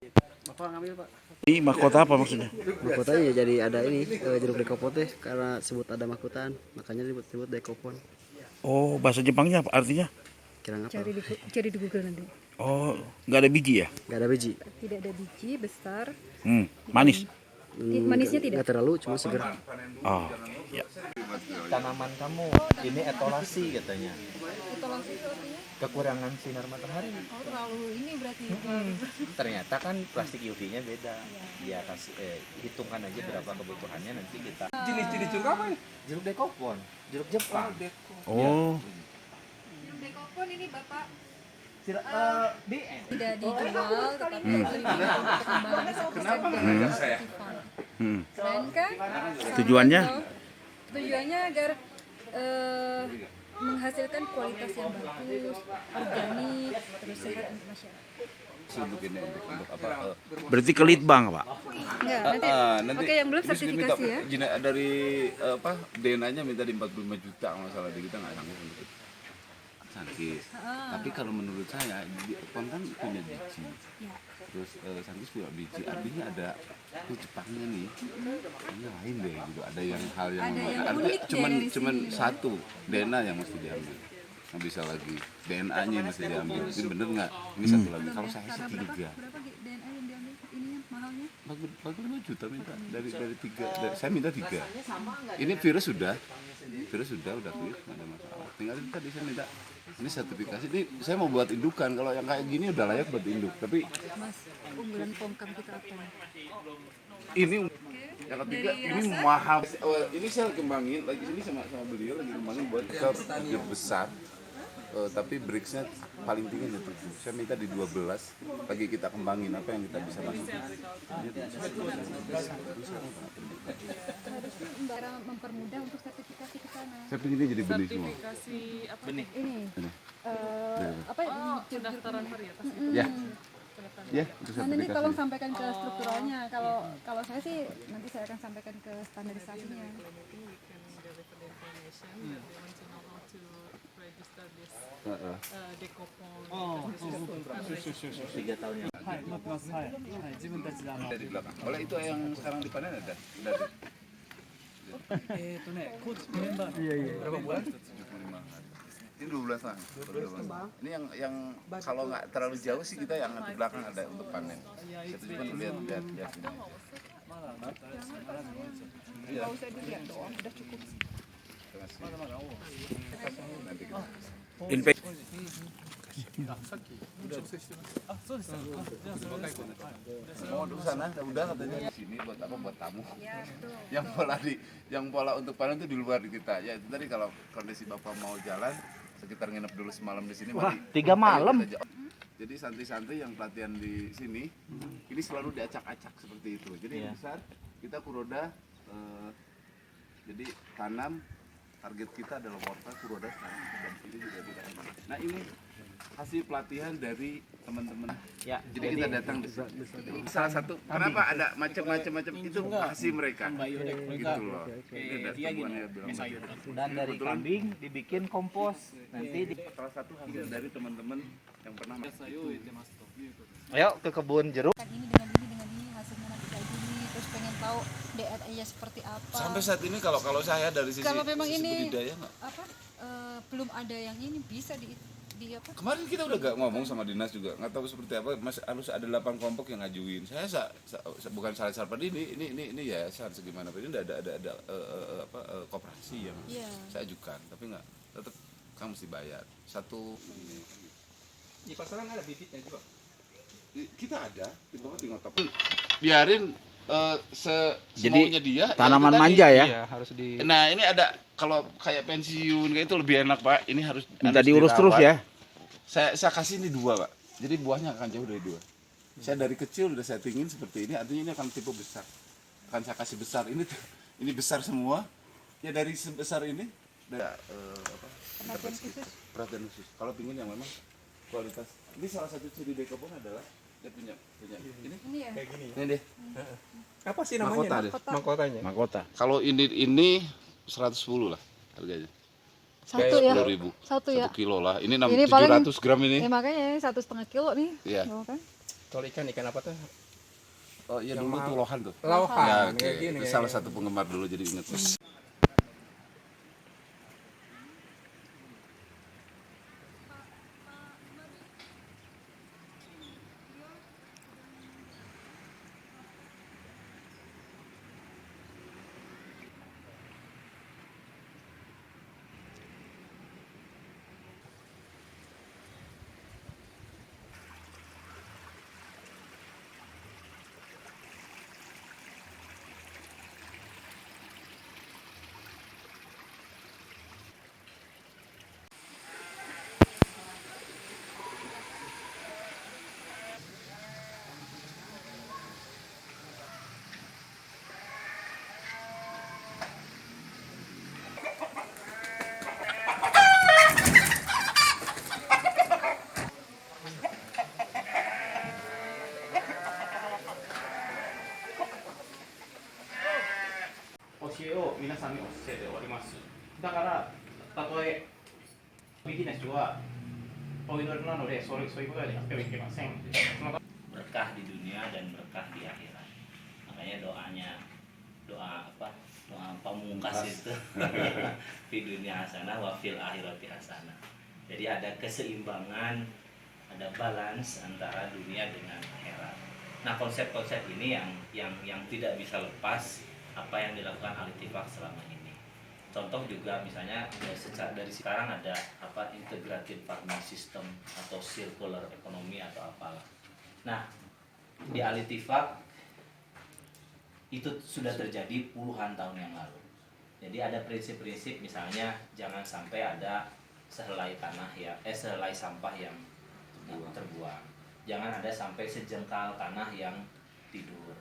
Bapak ngambil Pak. Ini mahkota apa maksudnya? Mahkotanya ya jadi ada ini jeruk dekopon teh karena sebut ada mahkotaan makanya disebut dekopon. Oh, bahasa Jepangnya apa artinya? Kira apa? Cari di Google nanti. Oh, nggak ada biji ya? Gak ada biji. Tidak ada biji, besar. Manis. Manisnya tidak. Gak terlalu cuma segar. Oh, ya. Tanaman kamu ini etolasi katanya. Etolasi itu artinya? Kekurangan sinar matahari. Oh, terlalu ini berarti. Ternyata kan plastik UV-nya beda. Ya kasih hitungkan aja berapa kebutuhannya nanti kita. Jenis-jenis jeruk apa ini? Jeruk dekopon, jeruk Jepang. Oh, Dekopon ini Bapak BN. tidak dijual tetapi lebih untuk perkembangan festival. Keren kan? Tujuannya? Tujuannya agar menghasilkan kualitas yang bagus, organik, terus sehat untuk masyarakat. Untuk ini untuk apa? berarti ke litbang, Pak. Enggak, nanti. Oke, yang belum sertifikasi ya. Dari apa? DNA-nya minta di 45 juta masalah kita nggak sanggup untuk itu. Sangkis. Tapi kalau menurut saya, Pon kan punya biji. Terus Sangkis punya biji. Artinya ada Jepangnya nih. Ini lain deh gitu. Ada yang hal yang artinya cuman satu DNA yang mesti diambil. Nggak bisa lagi DNA-nya mesti diambil. Ini bener nggak? Ini satu lagi. Kalau saya sih 3. Berapa DNA yang diambil ininya mahalnya? 45 juta minta dari 3. Saya minta 3. Ini virus sudah clear, nggak ada masalah. Tinggal tadi saya minta ini sertifikasi. Ini saya mau buat indukan. Kalau yang kayak gini udah layak buat induk. Tapi Mas, unggulan Pomkam kita apa? ini yang ketiga ini mahal. Ini saya kembangin lagi sini sama beliau lagi kembangin buat kita besar. Tapi bricksnya paling tinggi itu 7. Saya minta di 12 lagi kita kembangin apa yang kita bisa masukin. Cara mempermudah untuk sertifikasi ke sana. Saya pikir ini jadi benih semua. Sertifikasi apa? Benih. Ini apa ya? Pendaftaran varietas. Ya. Ya, itu Nah, nanti sertifikasi. tolong sampaikan ke strukturalnya. Kalau saya sih nanti saya akan sampaikan ke standarisasinya. Tiga tahun yang Dari belakang. Kalau itu yang sekarang dipanen ada. Berapa bulan? 75 hari. Ini 12 tahun. Ini yang kalau nggak terlalu jauh sih kita yang di belakang ada untuk panen. Saya cuma lihat ini. Iya. Nggak usah dilihat doang, udah cukup. Nanti kita. Mau di sana udah katanya di sini buat apa buat tamu. Yang pola untuk panen itu di luar di kita. Ya itu tadi kalau kondisi Bapak mau jalan sekitar nginep dulu semalam di sini. Wah, 3 malam. Jadi santri-santri yang pelatihan di sini ini selalu diacak-acak seperti itu. Jadi yang besar kita kuroda jadi tanam target kita adalah wortel kuroda sekarang dan ini juga kita. Nah ini hasil pelatihan dari teman-teman. Ya, Jadi kita datang di sini. Salah satu kenapa ada macam-macam itu hasil mereka. Gitu loh. Ini ada temuannya bilang. dan dari kambing dibikin kompos. Nanti Salah satu hasil dari teman-teman yang pernah ayo ke kebun jeruk. Ini dengan ini hasilnya nanti kayak gini. Terus pengen tahu DNA-nya seperti apa. sampai saat ini kalau saya dari sisi Kalau memang sisi ini budidaya nggak. apa belum ada yang ini bisa di apa? Kemarin kita udah gak ngomong sama dinas juga, nggak tahu seperti apa. Mas harus ada 8 kelompok yang ngajuin. Saya bukan salah seperti ini yayasan segimana. Ini ada koperasi yang saya ajukan, tapi nggak tetap kamu mesti bayar satu. Di pasaran ada bibitnya juga. Kita ada, kita tinggal tapi biarin semaunya dia. Tanaman itu tadi. manja ya. Iya, harus di Nah ini ada kalau kayak pensiun kayak itu lebih enak Pak. Ini harus Minta diurus terus ya. Saya kasih ini 2 Pak. Jadi buahnya akan jauh dari 2. Saya dari kecil udah settingin seperti ini. Artinya ini akan tipe besar. Akan saya kasih besar. Ini besar semua. Ya dari sebesar ini. Ada perhatian khusus. Kalau pingin yang memang kualitas. Ini salah satu ciri dekopon adalah dia punya ini. Ini ya. Ini deh. apa sih namanya? Mahkotanya. Mahkota. Kalau ini 110 lah harganya. Satu ya. 10.000. Satu ya. 1 kilo lah. Ini Ini 700 gram ini. Ya makanya 1,5 kilo nih. Iya. Oh, kan? Kalau ikan apa tuh? Oh iya Yang dulu mahal. tuh lohan tuh. Lauhan. Ya, Kayak oke. gini, Itu kayak salah gini. satu penggemar dulu jadi inget. berkah di dunia dan berkah di akhirat. Makanya doa pamungkas itu di dunia hasanah wa fil akhirati hasanah. Jadi ada keseimbangan, ada balance antara dunia dengan akhirat. Nah, konsep-konsep ini yang tidak bisa lepas apa yang dilakukan Al-Ittifaq selama ini. Contoh juga misalnya dari sekarang ada integrated farming system atau circular economy atau apalah. Nah, di Al-Ittifaq itu sudah terjadi puluhan tahun yang lalu. Jadi ada prinsip-prinsip misalnya jangan sampai ada sehelai sampah yang terbuang. Jangan ada sampai sejengkal tanah yang tidur.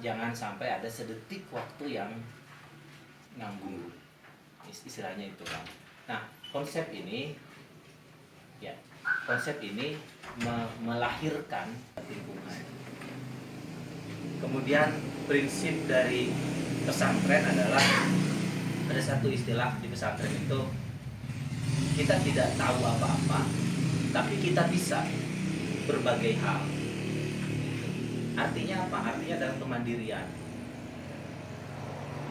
Jangan sampai ada sedetik waktu yang nganggur. Istilahnya itu kan. Nah, konsep ini melahirkan lingkungan. Kemudian prinsip dari pesantren adalah ada satu istilah di pesantren itu, kita tidak tahu apa-apa, tapi kita bisa berbagai hal. Artinya apa? Artinya dalam kemandirian.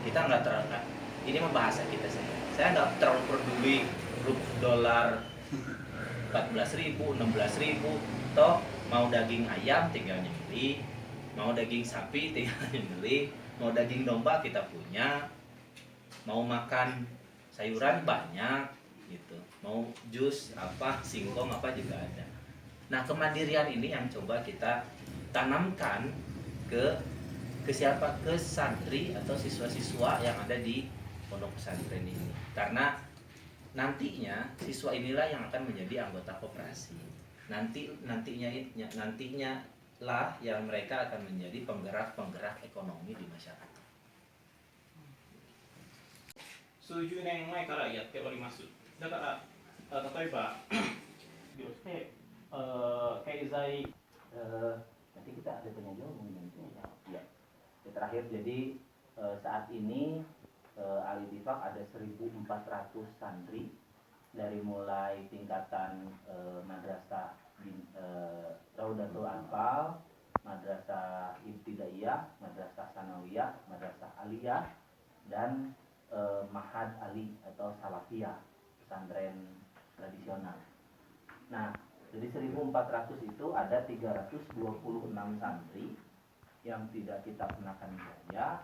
Kita nggak terlalu, ini membahasa kita saya nggak terlalu peduli dolar 14.000, 16.000, toh mau daging ayam tinggal nyembeli, mau daging sapi tinggal nyembeli, mau daging domba kita punya, mau makan sayuran banyak gitu, mau jus singkong juga ada. Nah, kemandirian ini yang coba kita tanamkan ke siapa? Ke santri atau siswa-siswa yang ada di pondok pesantren ini. Karena nantinya siswa inilah yang akan menjadi anggota koperasi. Nantinya lah yang mereka akan menjadi penggerak ekonomi di masyarakat. 数十年前からやっております。だから例えば経済 nanti kita ada tanya jawab mungkin ya. Terakhir, jadi saat ini Al-Ittifaq ada 1.400 santri dari mulai tingkatan madrasah Raudatul Anfal, madrasah Ibtidaiyah, madrasah Sanawiyah, madrasah Aliyah, dan Mahad Ali atau Salafiyah, pesantren tradisional. Nah, dari 1.400 itu ada 326 santri yang tidak kita kenakan biaya,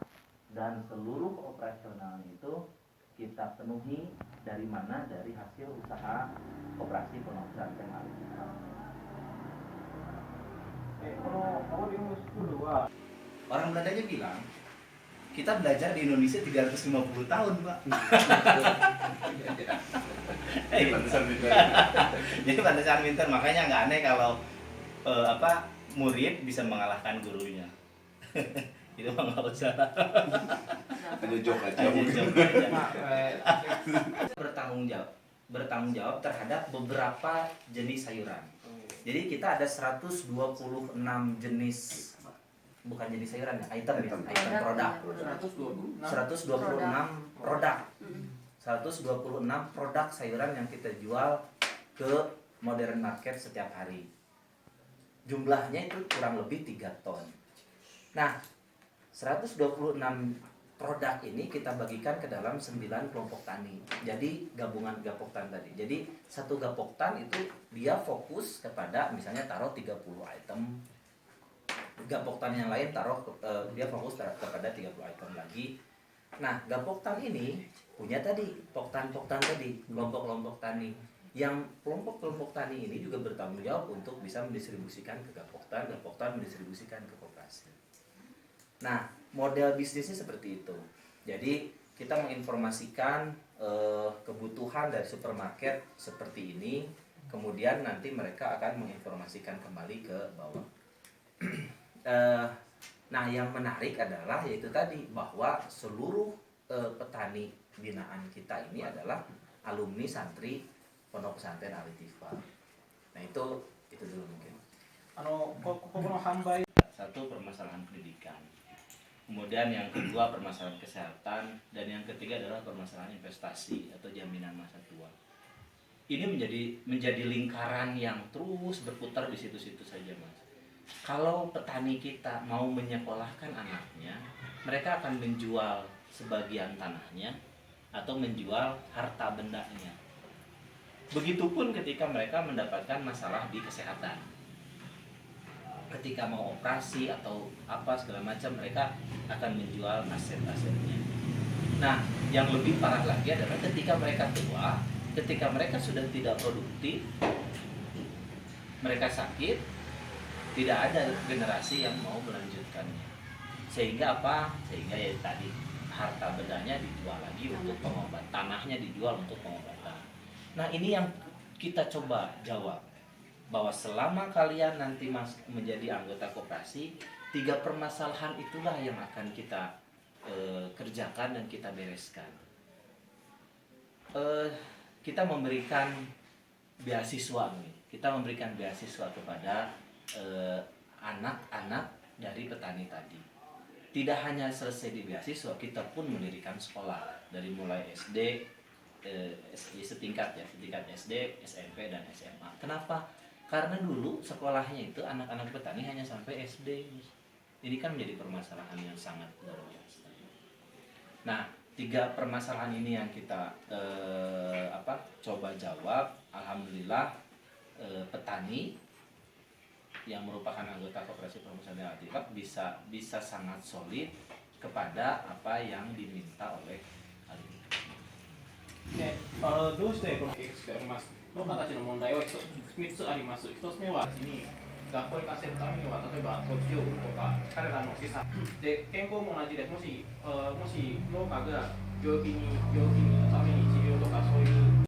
dan seluruh operasionalnya itu kita penuhi dari mana? Dari hasil usaha koperasi pondok pesantren Al-Ittifaq. Orang Belandanya bilang kita belajar di Indonesia 350 tahun, Pak. Jadi pantesan pintar, makanya nggak aneh kalau murid bisa mengalahkan gurunya. Itu mah nggak usah. Hanya joke aja. Bertanggung jawab terhadap beberapa jenis sayuran. Jadi kita ada 126 jenis, bukan jenis sayuran ya, item produk. 126 produk. 126 produk sayuran yang kita jual ke modern market setiap hari. Jumlahnya itu kurang lebih 3 ton. Nah, 126 produk ini kita bagikan ke dalam 9 kelompok tani. Jadi gabungan gapoktan tadi. Jadi satu gapoktan itu dia fokus kepada misalnya taruh 30 item. Gapoktan yang lain dia fokus kepada 30 item lagi. Nah, gapoktan ini punya tadi poktan-poktan tadi, kelompok-kelompok tani. Yang kelompok-kelompok tani ini juga bertanggung jawab untuk bisa mendistribusikan ke gapoktan, gapoktan mendistribusikan ke koperasi. Nah, model bisnisnya seperti itu. Jadi kita menginformasikan kebutuhan dari supermarket seperti ini, kemudian nanti mereka akan menginformasikan kembali ke bawah. Nah, yang menarik adalah yaitu tadi bahwa seluruh petani binaan kita ini adalah alumni santri Pondok Pesantren Al-Itifah. Nah, itu dulu mungkin. Satu, permasalahan pendidikan. Kemudian yang kedua permasalahan kesehatan, dan yang ketiga adalah permasalahan investasi atau jaminan masa tua. Ini menjadi lingkaran yang terus berputar di situ-situ saja, Mas. Kalau petani kita mau menyekolahkan anaknya, mereka akan menjual sebagian tanahnya atau menjual harta bendanya. Begitupun ketika mereka mendapatkan masalah di kesehatan. Ketika mau operasi atau apa segala macam, mereka akan menjual aset-asetnya. Nah, yang lebih parah lagi adalah ketika mereka tua, ketika mereka sudah tidak produktif, mereka sakit, tidak ada generasi yang mau melanjutkannya. Sehingga apa? Sehingga ya tadi harta bendanya dijual lagi untuk pengobatan, tanahnya dijual untuk pengobatan. Nah, ini yang kita coba jawab. Bahwa selama kalian nanti menjadi anggota koperasi, 3 permasalahan itulah yang akan kita kerjakan dan kita bereskan. Kita memberikan beasiswa nih. Kita memberikan beasiswa kepada anak-anak dari petani tadi. Tidak hanya selesai di beasiswa, kita pun mendirikan sekolah dari mulai SD, setingkat SD, SMP dan SMA. Kenapa? Karena dulu sekolahnya itu anak-anak petani hanya sampai SD. Ini kan menjadi permasalahan yang sangat luar biasa. Nah, 3 permasalahan ini yang kita coba jawab. Alhamdulillah petani yang merupakan anggota Koperasi Permusahan Al-Itifah bisa sangat solid kepada apa yang diminta oleh Al-Itifah. どうしてこの X がありますの形の問題は3つあります。1つ目はに学校に行かせるためには例えば土地を売るとか彼らの資産で健康も同じでもし農家が病気に